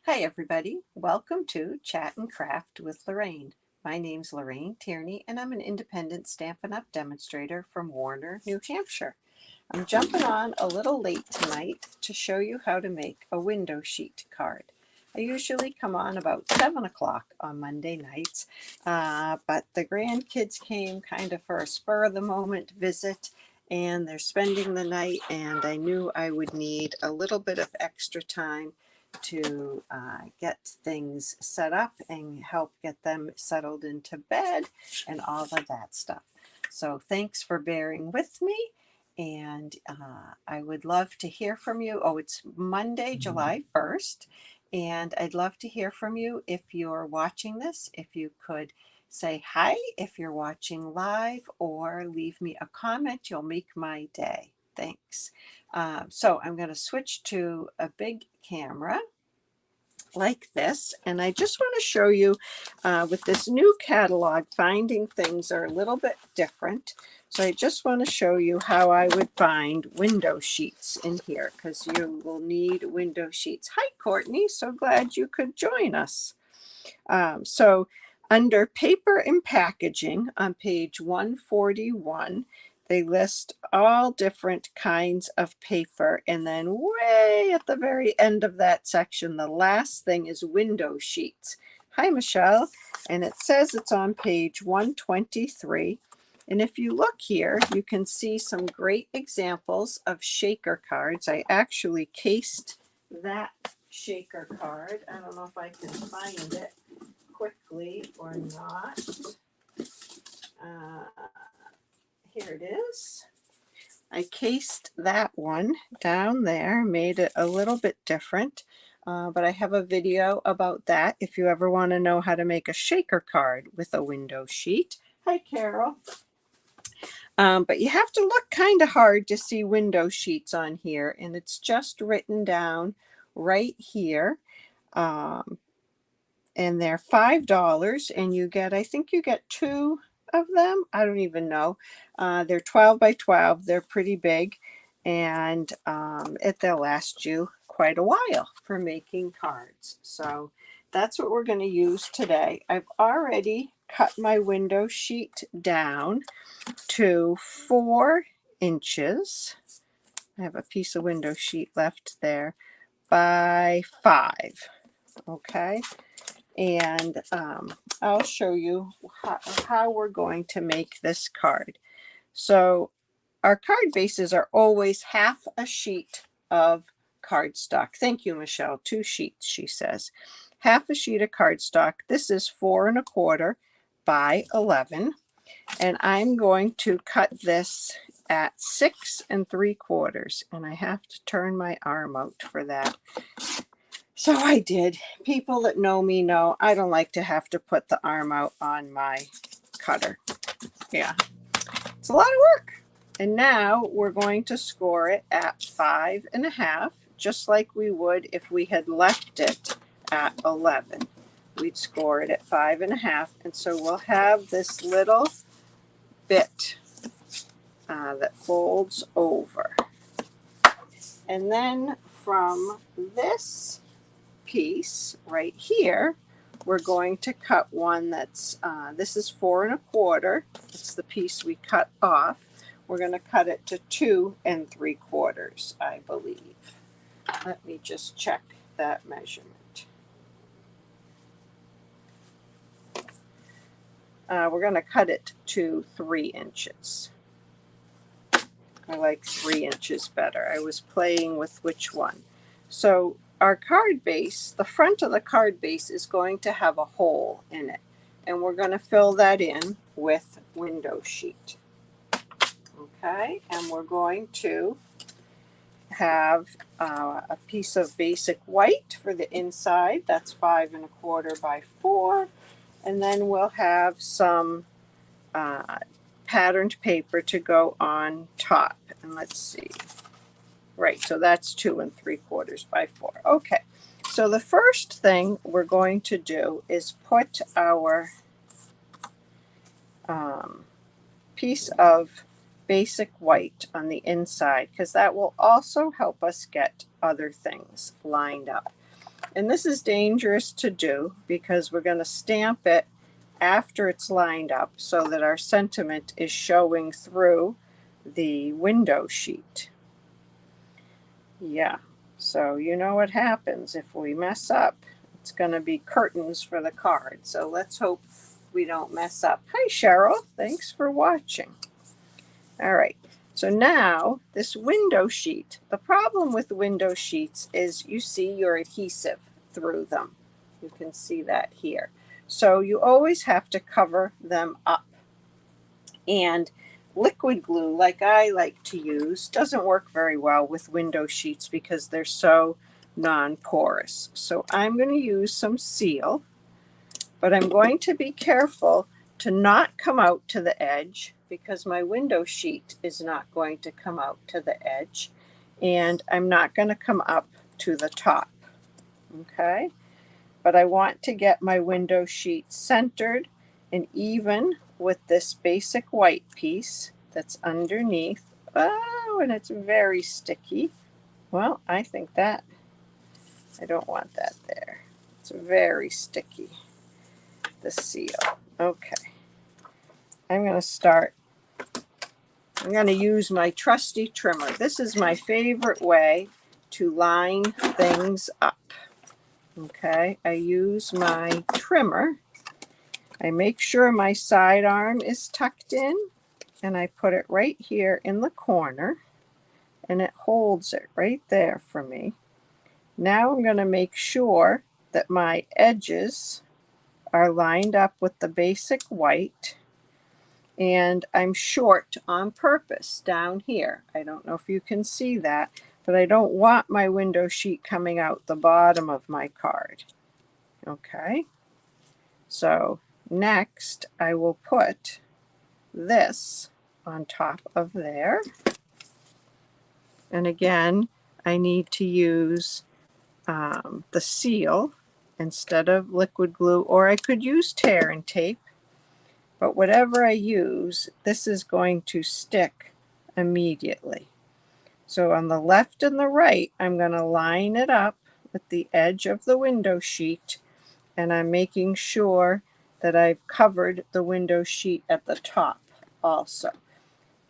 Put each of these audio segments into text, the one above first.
Hi, everybody. Welcome to Chat and Craft with Lorraine. My name's Lorraine Tierney, and I'm an independent Stampin' Up! Demonstrator from Warner, New Hampshire. I'm jumping on a little late tonight to show you how to make a window sheet card. I usually come on about 7 o'clock on Monday nights, but the grandkids came kind of for a spur of the moment visit, and they're spending the night, and I knew I would need a little bit of extra time to get things set up and help get them settled into bed and all of that stuff. So thanks for bearing with me, and I would love to hear from you. Oh, it's Monday, July 1st, and I'd love to hear from you if you're watching this. If you could say hi if you're watching live, or leave me a comment, you'll make my day. Thanks. So I'm going to switch to a big camera like this, and I just want to show you with this new catalog, finding things are a little bit different. So I just want to show you how I would find window sheets in here, because you will need window sheets. Hi, Courtney. So glad you could join us. So under paper and packaging on page 141, they list all different kinds of paper. And then way at the very end of that section, the last thing is window sheets. Hi, Michelle. And it says it's on page 123. And if you look here, you can see some great examples of shaker cards. I actually cased that shaker card. I don't know if I can find it quickly or not. Uh, Here it is. I cased that one down there, made it a little bit different, but I have a video about that if you ever want to know how to make a shaker card with a window sheet. Hi, Carol. But you have to look kind of hard to see window sheets on here, and it's just written down right here. And they're $5, and you get, I think you get 2 of them. I don't even know. They're 12 by 12. They're pretty big, and they'll last you quite a while for making cards. So that's what we're going to use today. I've already cut my window sheet down to 4 inches. I have a piece of window sheet left there by 5. Okay. And I'll show you how we're going to make this card. So our card bases are always half a sheet of cardstock. Thank you, Michelle. 2 sheets, she says. Half a sheet of cardstock. This is 4 1/4 by 11. And I'm going to cut this at 6 3/4. And I have to turn my arm out for that. So I did. People that know me know I don't like to have to put the arm out on my cutter. Yeah, it's a lot of work. And now we're going to score it at 5 1/2, just like we would if we had left it at 11. We'd score it at 5 1/2. And so we'll have this little bit that folds over. And then from this piece right here, we're going to cut one that's, this is 4 1/4. It's the piece we cut off. We're going to cut it to 2 3/4, I believe. Let me just check that measurement. We're going to cut it to 3 inches. I like 3 inches better. I was playing with which one. So our card base, the front of the card base is going to have a hole in it, and we're going to fill that in with window sheet. Okay, and we're going to have a piece of basic white for the inside. That's 5 1/4 by 4, and then we'll have some patterned paper to go on top. And let's see. Right, so that's 2 3/4 by 4. Okay, so the first thing we're going to do is put our piece of basic white on the inside, because that will also help us get other things lined up. And this is dangerous to do because we're going to stamp it after it's lined up so that our sentiment is showing through the window sheet. Yeah, so you know what happens if we mess up. It's going to be curtains for the card. So let's hope we don't mess up. Hi, Cheryl. Thanks for watching. All right. So now this window sheet, the problem with window sheets is you see your adhesive through them. You can see that here. So you always have to cover them up. And liquid glue, like I like to use, doesn't work very well with window sheets because they're so non-porous. So I'm going to use some seal, but I'm going to be careful to not come out to the edge because my window sheet is not going to come out to the edge, and I'm not going to come up to the top. Okay, but I want to get my window sheet centered and even with this basic white piece that's underneath. Oh, and it's very sticky. Well, I think that I don't want that there. It's very sticky, the seal. Okay, I'm going to use my trusty trimmer. This is my favorite way to line things up. Okay, I use my trimmer. I make sure my sidearm is tucked in, and I put it right here in the corner, and it holds it right there for me. Now I'm going to make sure that my edges are lined up with the basic white, and I'm short on purpose down here. I don't know if you can see that, but I don't want my window sheet coming out the bottom of my card. Okay, so next I will put this on top of there, and again I need to use the seal instead of liquid glue, or I could use tear and tape, but whatever I use, this is going to stick immediately. So on the left and the right, I'm going to line it up with the edge of the window sheet, and I'm making sure that I've covered the window sheet at the top also.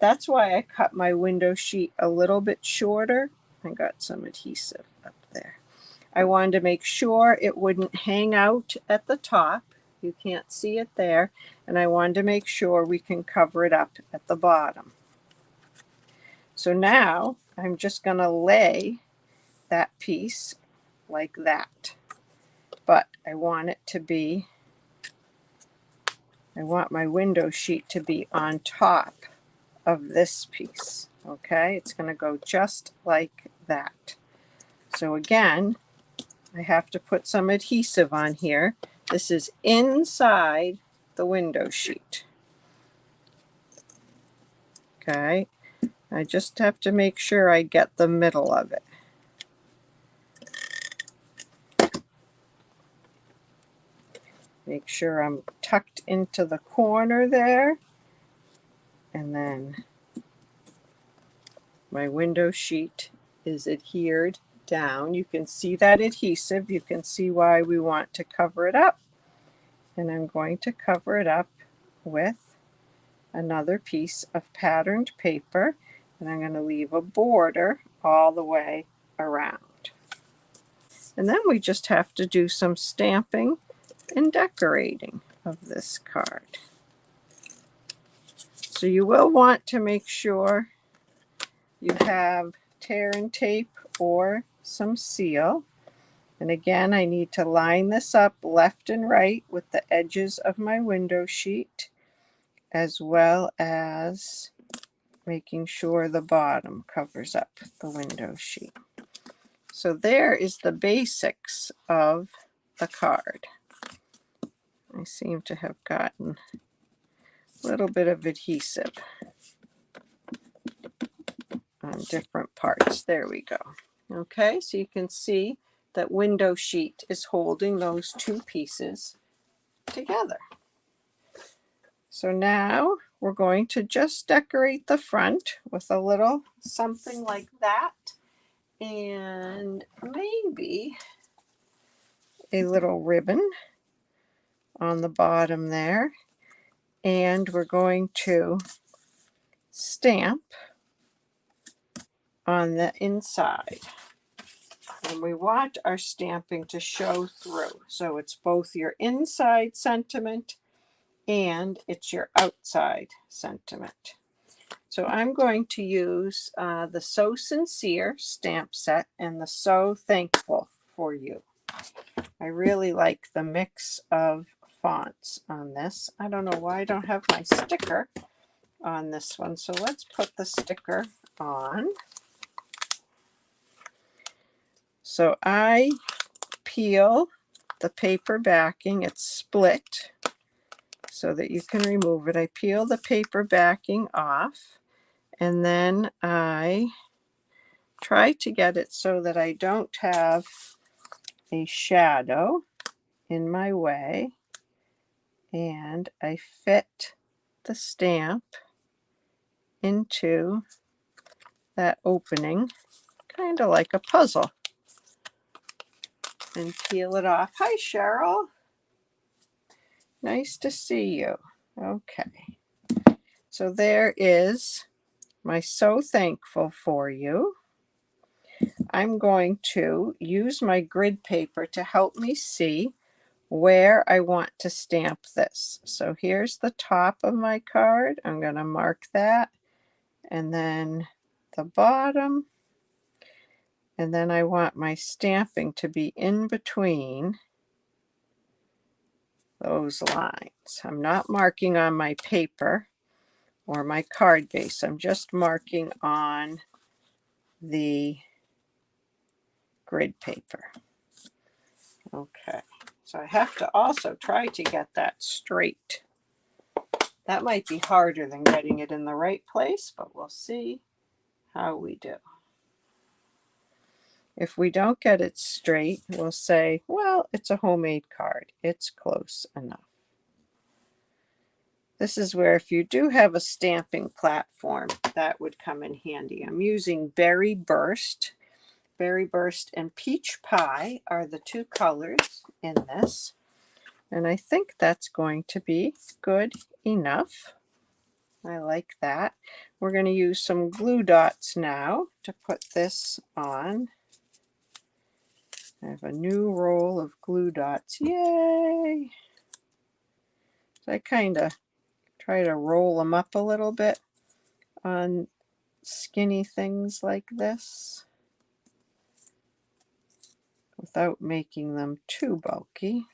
That's why I cut my window sheet a little bit shorter. I got some adhesive up there. I wanted to make sure it wouldn't hang out at the top. You can't see it there. And I wanted to make sure we can cover it up at the bottom. So now I'm just going to lay that piece like that. But I want my window sheet to be on top of this piece. Okay, it's going to go just like that. So again, I have to put some adhesive on here. This is inside the window sheet. Okay, I just have to make sure I get the middle of it. Make sure I'm tucked into the corner there, and then my window sheet is adhered down. You can see that adhesive. You can see why we want to cover it up. And I'm going to cover it up with another piece of patterned paper, and I'm going to leave a border all the way around. And then we just have to do some stamping and decorating of this card. So you will want to make sure you have tear and tape or some seal. And again, I need to line this up left and right with the edges of my window sheet, as well as making sure the bottom covers up the window sheet. So there is the basics of the card. I seem to have gotten a little bit of adhesive on different parts. There we go. Okay, so you can see that window sheet is holding those two pieces together. So now we're going to just decorate the front with a little something like that. And maybe a little ribbon on the bottom there, and we're going to stamp on the inside. And we want our stamping to show through. So it's both your inside sentiment and it's your outside sentiment. So I'm going to use the So Sincere stamp set and the So Thankful for You. I really like the mix of fonts on this. I don't know why I don't have my sticker on this one. So let's put the sticker on. So I peel the paper backing. It's split so that you can remove it. I peel the paper backing off, and then I try to get it so that I don't have a shadow in my way, and I fit the stamp into that opening, kind of like a puzzle, and peel it off. Hi, Cheryl. Nice to see you. Okay. So there is my So Thankful for You. I'm going to use my grid paper to help me see where I want to stamp this. So here's the top of my card. I'm going to mark that, and then the bottom, and then I want my stamping to be in between those lines. I'm not marking on my paper or my card base. I'm just marking on the grid paper. Okay, so I have to also try to get that straight. That might be harder than getting it in the right place, but we'll see how we do. If we don't get it straight, we'll say, well, it's a homemade card. It's close enough. This is where if you do have a stamping platform, that would come in handy. I'm using Berry Burst. Berry Burst and Peach Pie are the two colors in this. And I think that's going to be good enough. I like that. We're going to use some glue dots now to put this on. I have a new roll of glue dots. Yay! So I kind of try to roll them up a little bit on skinny things like this without making them too bulky.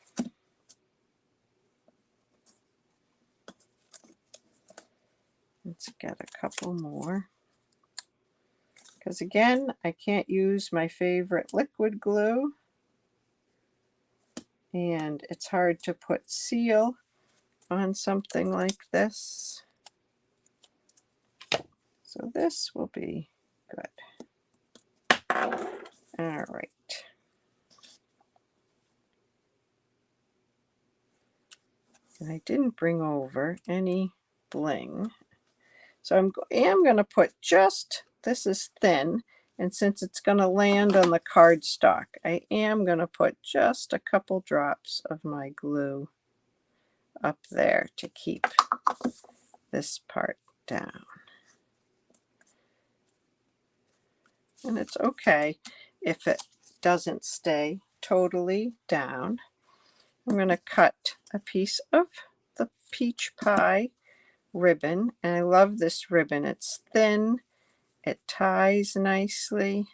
Let's get a couple more. Because again, I can't use my favorite liquid glue, and it's hard to put seal on something like this. So this will be good. All right. And I didn't bring over any bling. So I am going to put just, this is thin, and since it's going to land on the cardstock, I am going to put just a couple drops of my glue up there to keep this part down. And it's okay if it doesn't stay totally down. I'm going to cut a piece of the peach pie ribbon, and I love this ribbon. It's thin, it ties nicely.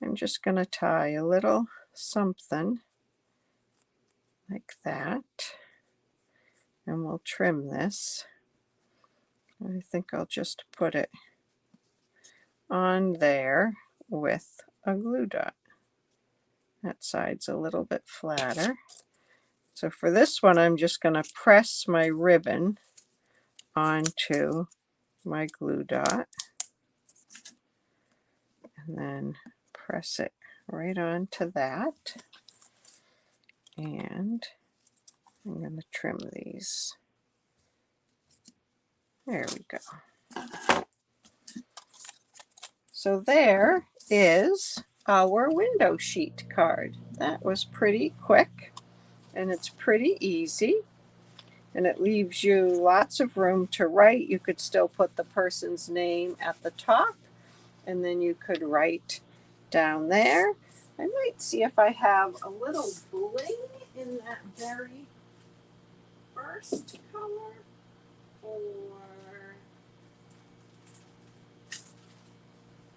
I'm just going to tie a little something like that, and we'll trim this. I think I'll just put it on there with a glue dot. That side's a little bit flatter. So for this one, I'm just going to press my ribbon onto my glue dot and then press it right onto that. And I'm going to trim these. There we go. So there is our window sheet card. That was pretty quick and it's pretty easy. And it leaves you lots of room to write. You could still put the person's name at the top, and then you could write down there. I might see if I have a little bling in that very first color, or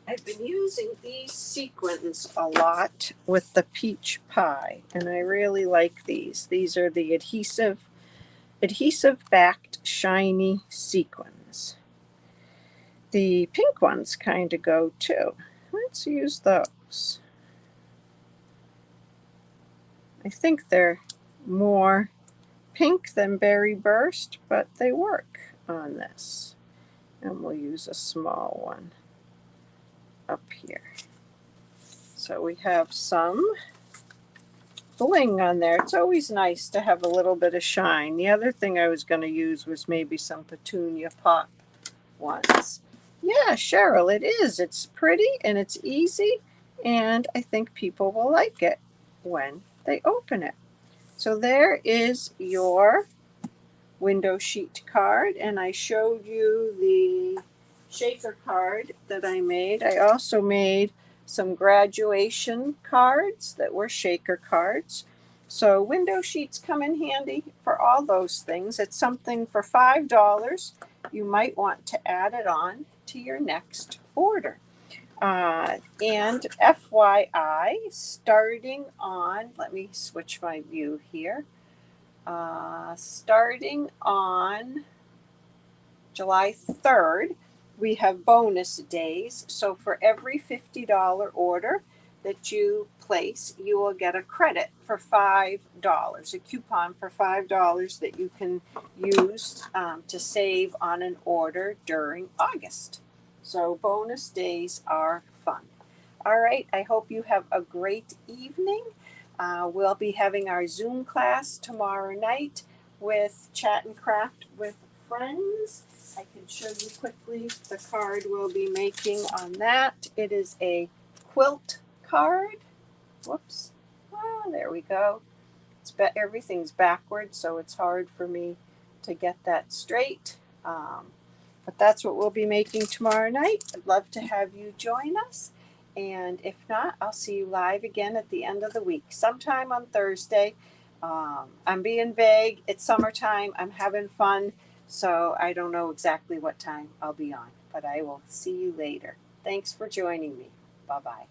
I've been using these sequins a lot with the peach pie, and I really like these. These are the adhesive backed shiny sequins. The pink ones kind of go too. Let's use those. I think they're more pink than Berry Burst, but they work on this. And we'll use a small one up here. So we have some bling on there. It's always nice to have a little bit of shine. The other thing I was going to use was maybe some petunia pop ones. Yeah, Cheryl, it is. It's pretty and it's easy, and I think people will like it when they open it. So there is your window sheet card, and I showed you the shaker card that I made. I also made some graduation cards that were shaker cards. So window sheets come in handy for all those things. It's something for $5. You might want to add it on to your next order. And FYI, starting on, let me switch my view here. Starting on July 3rd, we have bonus days. So for every $50 order that you place, you will get a credit for $5, a coupon for $5 that you can use to save on an order during August. So bonus days are fun. All right, I hope you have a great evening. We'll be having our Zoom class tomorrow night with Chat and Craft with Friends. I can show you quickly the card we'll be making on that. It is a quilt card. Whoops. There we go. Everything's backwards, so it's hard for me to get that straight. But that's what we'll be making tomorrow night. I'd love to have you join us. And if not, I'll see you live again at the end of the week, sometime on Thursday. I'm being vague. It's summertime. I'm having fun. So I don't know exactly what time I'll be on, but I will see you later. Thanks for joining me. Bye-bye.